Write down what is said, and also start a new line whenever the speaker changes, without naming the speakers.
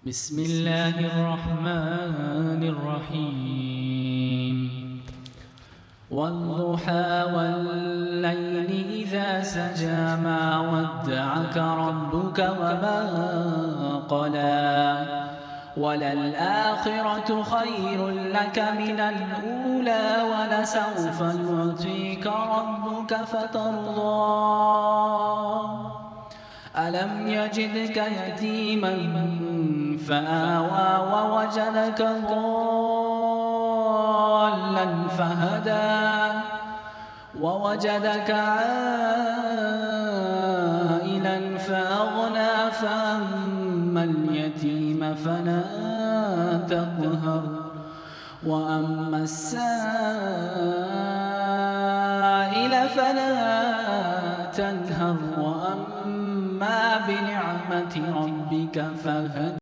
بسم الله الرحمن الرحيم والضحى والليل إذا سجى ما ودعك ربك وما قلى وللآخرة خير لك من الأولى ولسوف يعطيك ربك فترضى ألم يجدك يتيما فآوى ووجدك ضالا فهدى ووجدك عائلا فأغنى فأما اليتيم فلا تقهر وأما السائل فلا تنهر وأما بنعمة ربك فهدر.